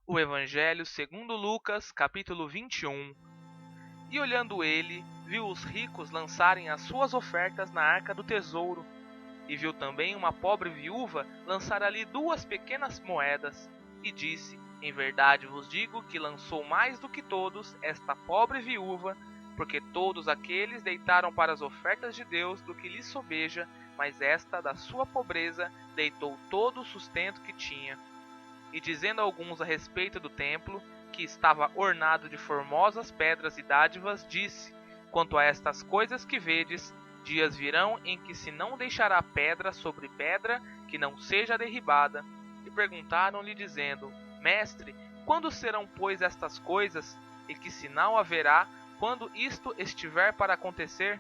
O Evangelho segundo Lucas, capítulo 21. E olhando ele, viu os ricos lançarem as suas ofertas na arca do tesouro. E viu também uma pobre viúva lançar ali 2 pequenas moedas. E disse: Em verdade vos digo que lançou mais do que todos esta pobre viúva, porque todos aqueles deitaram para as ofertas de Deus do que lhes sobeja, mas esta, da sua pobreza, deitou todo o sustento que tinha. E dizendo alguns a respeito do templo, que estava ornado de formosas pedras e dádivas, disse: Quanto a estas coisas que vedes, dias virão em que se não deixará pedra sobre pedra que não seja derribada. E perguntaram-lhe, dizendo: Mestre, quando serão, pois, estas coisas? E que sinal haverá quando isto estiver para acontecer?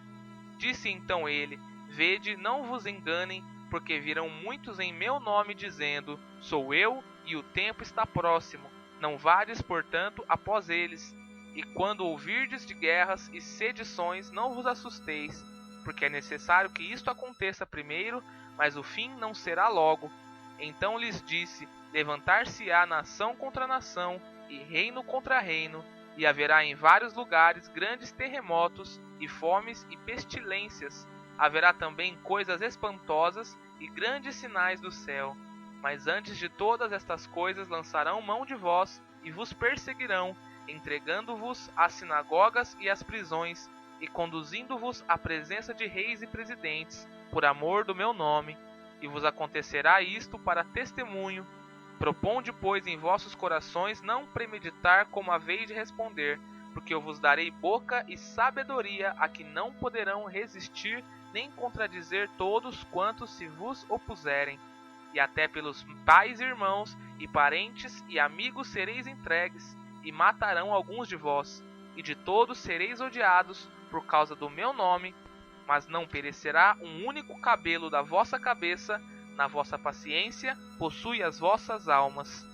Disse então ele: Vede, não vos enganem, porque virão muitos em meu nome, dizendo: Sou eu, e o tempo está próximo. Não vades, portanto, após eles. E quando ouvirdes de guerras e sedições, não vos assusteis, porque é necessário que isto aconteça primeiro, mas o fim não será logo. Então lhes disse: Levantar-se-á nação contra nação, e reino contra reino, e haverá em vários lugares grandes terremotos, e fomes e pestilências. Haverá também coisas espantosas e grandes sinais do céu. Mas antes de todas estas coisas lançarão mão de vós e vos perseguirão, entregando-vos às sinagogas e às prisões, e conduzindo-vos à presença de reis e presidentes, por amor do meu nome. E vos acontecerá isto para testemunho. Proponde, pois, em vossos corações não premeditar como haveis de responder, porque eu vos darei boca e sabedoria a que não poderão resistir nem contradizer todos quantos se vos opuserem. E até pelos pais, irmãos e parentes e amigos sereis entregues, e matarão alguns de vós, e de todos sereis odiados por causa do meu nome, mas não perecerá um único cabelo da vossa cabeça. Na vossa paciência possui as vossas almas.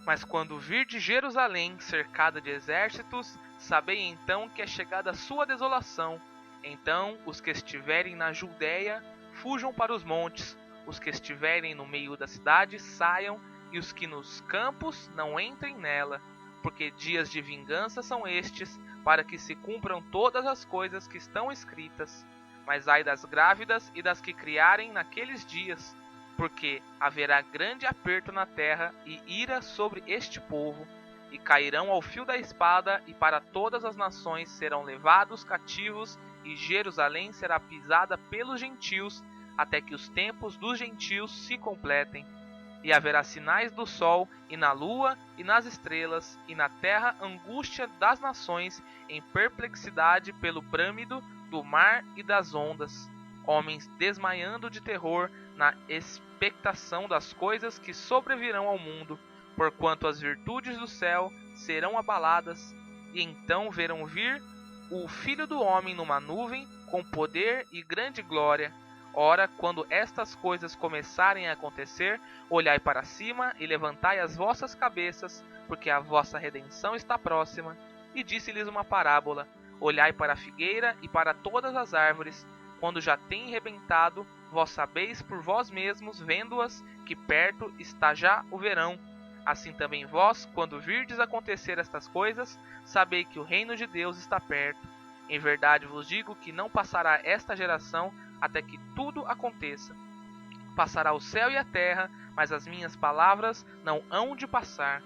Mas quando virdes Jerusalém cercada de exércitos, sabei então que é chegada a sua desolação. Então os que estiverem na Judéia fujam para os montes, os que estiverem no meio da cidade saiam, e os que nos campos não entrem nela, porque dias de vingança são estes, para que se cumpram todas as coisas que estão escritas. Mas ai das grávidas e das que criarem naqueles dias, porque haverá grande aperto na terra e ira sobre este povo, e cairão ao fio da espada, e para todas as nações serão levados cativos, e Jerusalém será pisada pelos gentios, até que os tempos dos gentios se completem. E haverá sinais do sol, e na lua, e nas estrelas, e na terra angústia das nações, em perplexidade pelo brâmido do mar e das ondas, homens desmaiando de terror na expectação das coisas que sobrevirão ao mundo, porquanto as virtudes do céu serão abaladas, e então verão vir o Filho do Homem numa nuvem, com poder e grande glória. Ora, quando estas coisas começarem a acontecer, olhai para cima e levantai as vossas cabeças, porque a vossa redenção está próxima. E disse-lhes uma parábola: Olhai para a figueira e para todas as árvores. Quando já têm rebentado, vós sabeis por vós mesmos, vendo-as, que perto está já o verão. Assim também vós, quando virdes acontecer estas coisas, sabei que o reino de Deus está perto. Em verdade vos digo que não passará esta geração até que tudo aconteça. Passará o céu e a terra, mas as minhas palavras não hão de passar.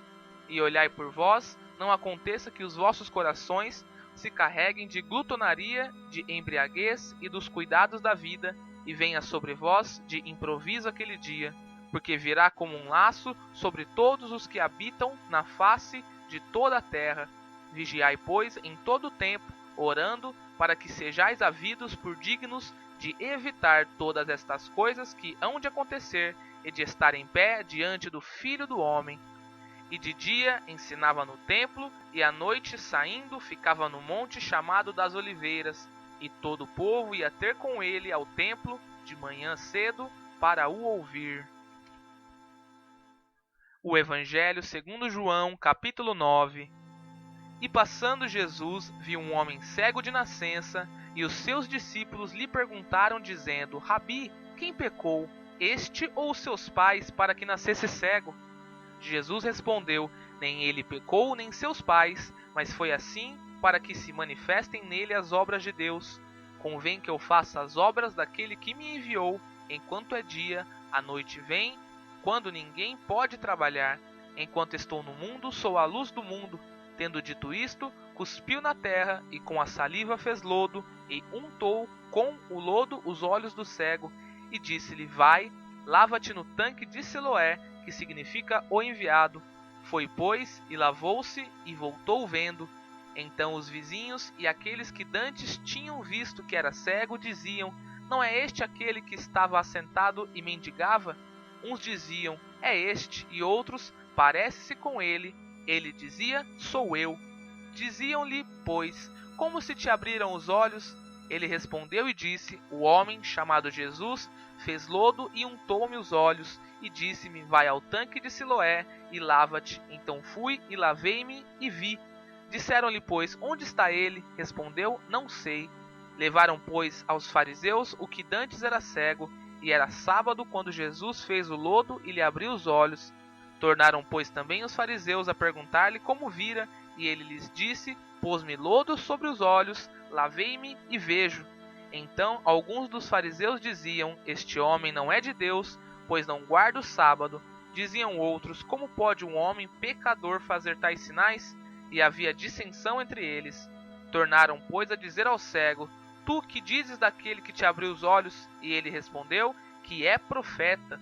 E olhai por vós, não aconteça que os vossos corações se carreguem de glutonaria, de embriaguez e dos cuidados da vida, e venha sobre vós de improviso aquele dia, porque virá como um laço sobre todos os que habitam na face de toda a terra. Vigiai, pois, em todo o tempo, orando, para que sejais havidos por dignos de evitar todas estas coisas que hão de acontecer, e de estar em pé diante do Filho do Homem. E de dia ensinava no templo, e à noite, saindo, ficava no monte chamado das Oliveiras, e todo o povo ia ter com ele ao templo de manhã cedo para o ouvir. O Evangelho segundo João, capítulo 9. E passando Jesus, viu um homem cego de nascença, e os seus discípulos lhe perguntaram, dizendo: Rabi, quem pecou, este ou os seus pais, para que nascesse cego? Jesus respondeu: nem ele pecou, nem seus pais, mas foi assim para que se manifestem nele as obras de Deus. Convém que eu faça as obras daquele que me enviou, enquanto é dia, a noite vem, quando ninguém pode trabalhar. Enquanto estou no mundo, sou a luz do mundo. Tendo dito isto, cuspiu na terra, e com a saliva fez lodo, e untou com o lodo os olhos do cego, e disse-lhe: vai, lava-te no tanque de Siloé, que significa o enviado. Foi, pois, e lavou-se, e voltou vendo. Então os vizinhos e aqueles que dantes tinham visto que era cego diziam: não é este aquele que estava assentado e mendigava? Uns diziam: é este, e outros: parece-se com ele. Ele dizia: sou eu. Diziam-lhe, pois: como se te abriram os olhos? Ele respondeu e disse: o homem, chamado Jesus, fez lodo e untou-me os olhos, e disse-me: vai ao tanque de Siloé e lava-te. Então fui e lavei-me e vi. Disseram-lhe, pois: onde está ele? Respondeu: não sei. Levaram, pois, aos fariseus o que dantes era cego, e era sábado quando Jesus fez o lodo e lhe abriu os olhos. Tornaram, pois, também os fariseus a perguntar-lhe como vira, e ele lhes disse: pôs-me lodo sobre os olhos, lavei-me e vejo. Então alguns dos fariseus diziam: este homem não é de Deus, pois não guarda o sábado. Diziam outros: como pode um homem pecador fazer tais sinais? E havia dissensão entre eles. Tornaram, pois, a dizer ao cego: tu que dizes daquele que te abriu os olhos? E ele respondeu: que é profeta.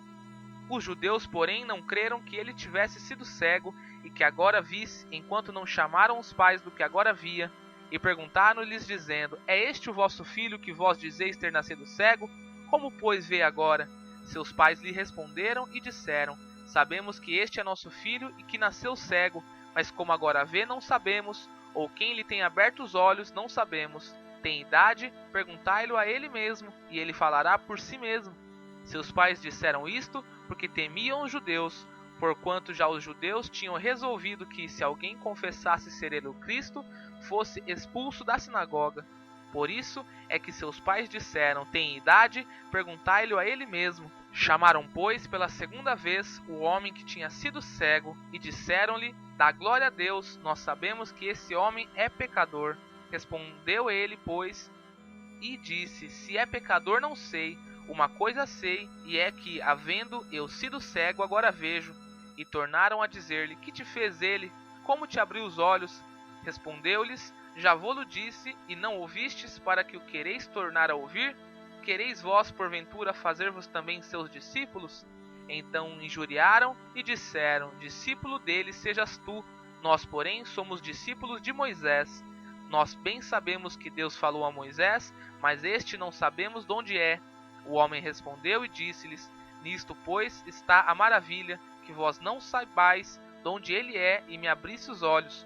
Os judeus, porém, não creram que ele tivesse sido cego e que agora visse, enquanto não chamaram os pais do que agora via, e perguntaram-lhes, dizendo: é este o vosso filho que vós dizeis ter nascido cego? Como, pois, vê agora? Seus pais lhe responderam e disseram: sabemos que este é nosso filho e que nasceu cego, mas como agora vê, não sabemos, ou quem lhe tem aberto os olhos, não sabemos. Tem idade? Perguntai-lo a ele mesmo, e ele falará por si mesmo. Seus pais disseram isto porque temiam os judeus, porquanto já os judeus tinham resolvido que, se alguém confessasse ser ele o Cristo, fosse expulso da sinagoga. Por isso é que seus pais disseram: tem idade? Perguntai-lhe a ele mesmo. Chamaram, pois, pela segunda vez o homem que tinha sido cego, e disseram-lhe: dá glória a Deus, nós sabemos que esse homem é pecador. Respondeu ele, pois, e disse: se é pecador, não sei. Uma coisa sei, e é que, havendo eu sido cego, agora vejo. E tornaram a dizer-lhe: que te fez ele? Como te abriu os olhos? Respondeu-lhes: já vô-lo disse, e não ouvistes, para que o quereis tornar a ouvir? Quereis vós, porventura, fazer-vos também seus discípulos? Então injuriaram e disseram: discípulo dele sejas tu, nós, porém, somos discípulos de Moisés. Nós bem sabemos que Deus falou a Moisés, mas este não sabemos de onde é. O homem respondeu e disse-lhes: nisto, pois, está a maravilha, que vós não saibais de onde ele é, e me abrisse os olhos.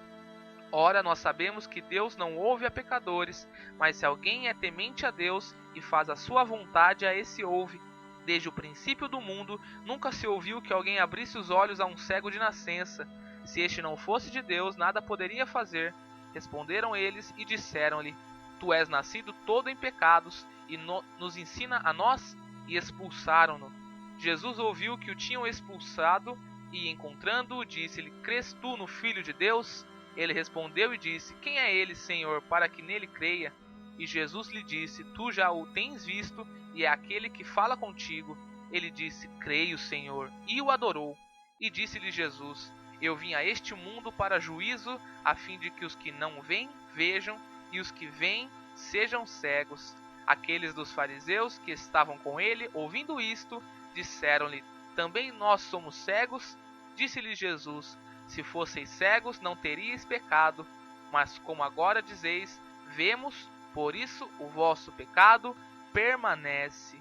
Ora, nós sabemos que Deus não ouve a pecadores, mas se alguém é temente a Deus e faz a sua vontade, a esse ouve. Desde o princípio do mundo, nunca se ouviu que alguém abrisse os olhos a um cego de nascença. Se este não fosse de Deus, nada poderia fazer. Responderam eles e disseram-lhe: tu és nascido todo em pecados, e nos ensina a nós? E expulsaram-no. Jesus ouviu que o tinham expulsado, e encontrando-o, disse-lhe: crês tu no Filho de Deus? Ele respondeu e disse: quem é ele, Senhor, para que nele creia? E Jesus lhe disse: tu já o tens visto, e é aquele que fala contigo. Ele disse: creio, Senhor, e o adorou. E disse-lhe Jesus: eu vim a este mundo para juízo, a fim de que os que não veem, vejam, e os que veem, sejam cegos. Aqueles dos fariseus que estavam com ele, ouvindo isto, disseram-lhe: também nós somos cegos? Disse-lhe Jesus: se fosseis cegos, não teríeis pecado, mas como agora dizeis: vemos, por isso o vosso pecado permanece.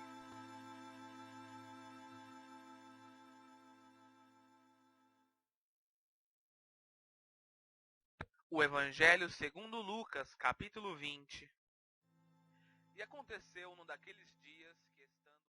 O Evangelho segundo Lucas, capítulo 20. E aconteceu num daqueles